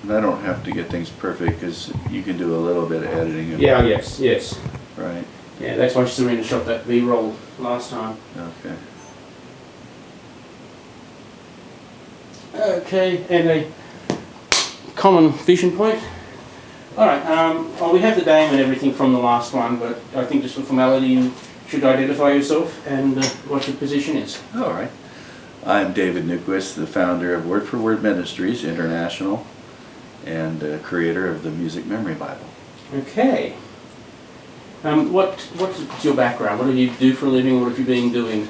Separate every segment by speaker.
Speaker 1: And I don't have to get things perfect because you can do a little bit of editing.
Speaker 2: Yeah, yes.
Speaker 1: Right.
Speaker 2: Yeah, that's why Serena shot that B-roll last time.
Speaker 1: Okay.
Speaker 2: Okay, and a common vision point. Alright, well, we have the name and everything from the last one, but I think just for formality you should identify yourself and what your position is.
Speaker 1: All right. I'm David Newquist, the founder of Word for Word Ministries International and creator of the Music Memory Bible.
Speaker 2: Okay. What's your background? What do you do for a living? What have you been doing?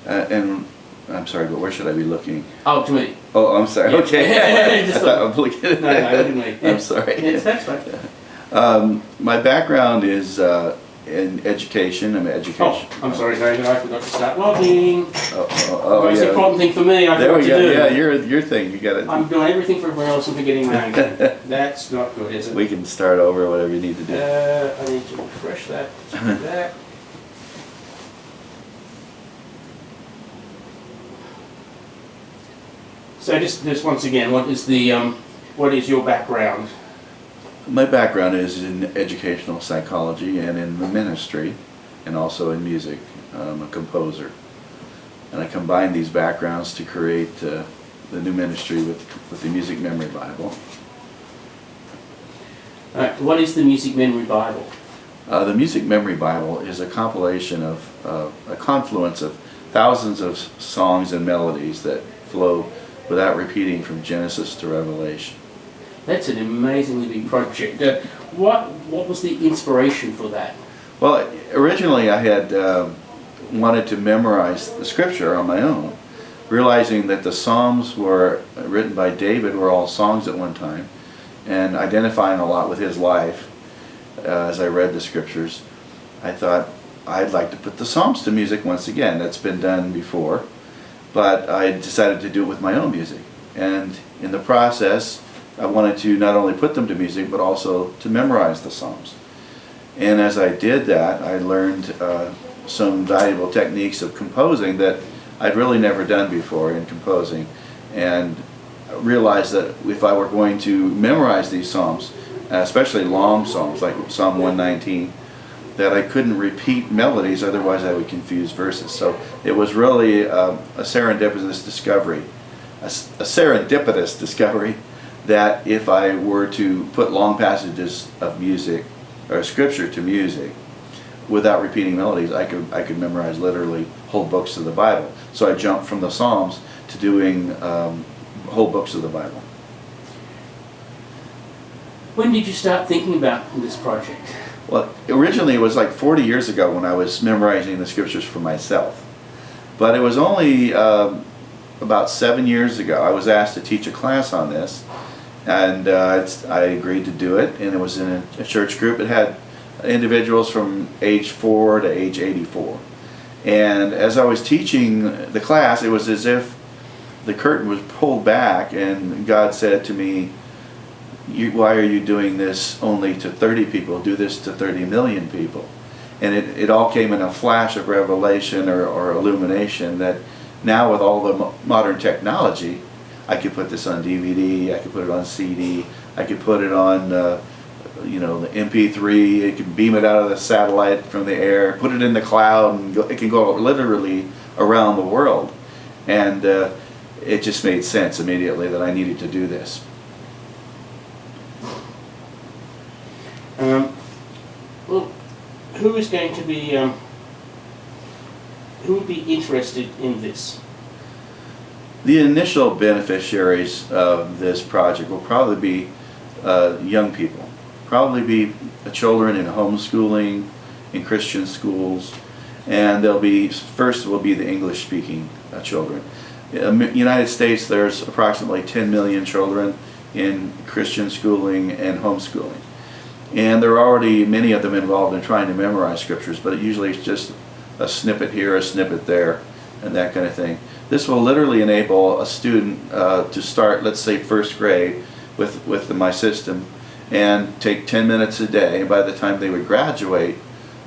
Speaker 1: And I'm sorry, but where should I be looking?
Speaker 2: Oh, to me.
Speaker 1: Oh, I'm sorry.
Speaker 2: Yeah.
Speaker 1: Okay. I
Speaker 2: Just
Speaker 1: thought I was looking at
Speaker 2: No, I didn't mean.
Speaker 1: I'm sorry.
Speaker 2: Yes, that's fine.
Speaker 1: My background is in education. I'm an education.
Speaker 2: Oh, I'm sorry, David. I forgot to start logging. Most
Speaker 1: yeah.
Speaker 2: important thing for me, I
Speaker 1: There
Speaker 2: forgot
Speaker 1: we
Speaker 2: to
Speaker 1: go.
Speaker 2: do.
Speaker 1: Yeah, your thing. You got it.
Speaker 2: I'm doing everything for everyone else and forgetting my own thing. That's not good, is it?
Speaker 1: We can start over. Whatever you need to do.
Speaker 2: I need to refresh that. That. So just once again, what is your background?
Speaker 1: My background is in educational psychology and in the ministry, and also in music. I'm a composer, and I combine these backgrounds to create the new ministry with the Music Memory Bible.
Speaker 2: What is the Music Memory Bible?
Speaker 1: The Music Memory Bible is a compilation of a confluence of thousands of songs and melodies that flow without repeating from Genesis to Revelation.
Speaker 2: That's an amazingly big project. What was the inspiration for that?
Speaker 1: Well, originally I had wanted to memorize the scripture on my own, realizing that the Psalms were written by David were all songs at one time, and identifying a lot with his life as I read the scriptures. I thought I'd like to put the Psalms to music once again. That's been done before, but I decided to do it with my own music. And in the process, I wanted to not only put them to music, but also to memorize the Psalms. And as I did that, I learned some valuable techniques of composing that I'd really never done before in composing, and realized that if I were going to memorize these Psalms, especially long Psalms like Psalm 119, that I couldn't repeat melodies, otherwise I would confuse verses. So it was really a serendipitous discovery, that if I were to put long passages of music or scripture to music without repeating melodies, I could memorize literally whole books of the Bible. So I jumped from the Psalms to doing whole books of the Bible.
Speaker 2: When did you start thinking about this project?
Speaker 1: Well, originally it was like 40 years ago when I was memorizing the scriptures for myself. But it was only about 7 years ago I was asked to teach a class on this, and I agreed to do it, and it was in a church group. It had individuals from age 4 to age 84. And as I was teaching the class, it was as if the curtain was pulled back and God said to me, why are you doing this only to 30 people? Do this to 30 million people. And it all came in a flash of revelation or illumination that now with all the modern technology, I could put this on DVD, I could put it on CD, I could put it on the MP3, it can beam it out of the satellite from the air, put it in the cloud, and it can go literally around the world. And it just made sense immediately that I needed to do this.
Speaker 2: Well, who is going to be, who would be interested in this?
Speaker 1: The initial beneficiaries of this project will probably be young people. Probably be children in homeschooling, in Christian schools, and first will be the English-speaking children. In the United States, there's approximately 10 million children in Christian schooling and homeschooling. And there are already many of them involved in trying to memorize scriptures, but usually it's just a snippet here, a snippet there, and that kind of thing. This will literally enable a student to start, let's say, first grade with my system and take 10 minutes a day. And by the time they would graduate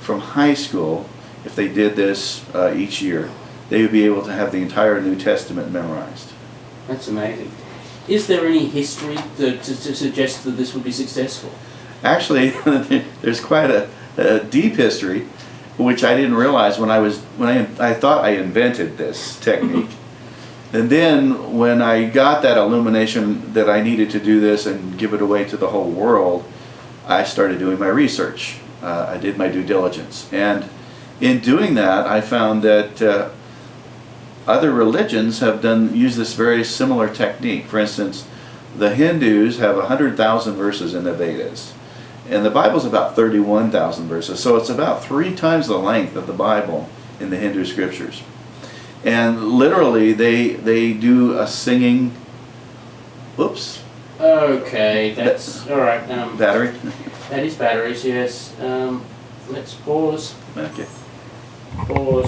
Speaker 1: from high school, if they did this each year, they would be able to have the entire New Testament memorized.
Speaker 2: That's amazing. is there any history to suggest that this would be successful?
Speaker 1: Actually, there's quite a deep history, which I didn't realize when I thought I invented this technique. And then when I got that illumination that I needed to do this and give it away to the whole world, I started doing my research. I did my due diligence. And in doing that, I found that other religions have used this very similar technique. For instance, the Hindus have 100,000 verses in the Vedas. And the Bible's about 31,000 verses. So it's about 3 times the length of the Bible in the Hindu scriptures. And literally, they do a singing. Oops.
Speaker 2: Okay, that's all right.
Speaker 1: Battery.
Speaker 2: That is batteries. Yes. Let's pause.
Speaker 1: Okay.
Speaker 2: Pause.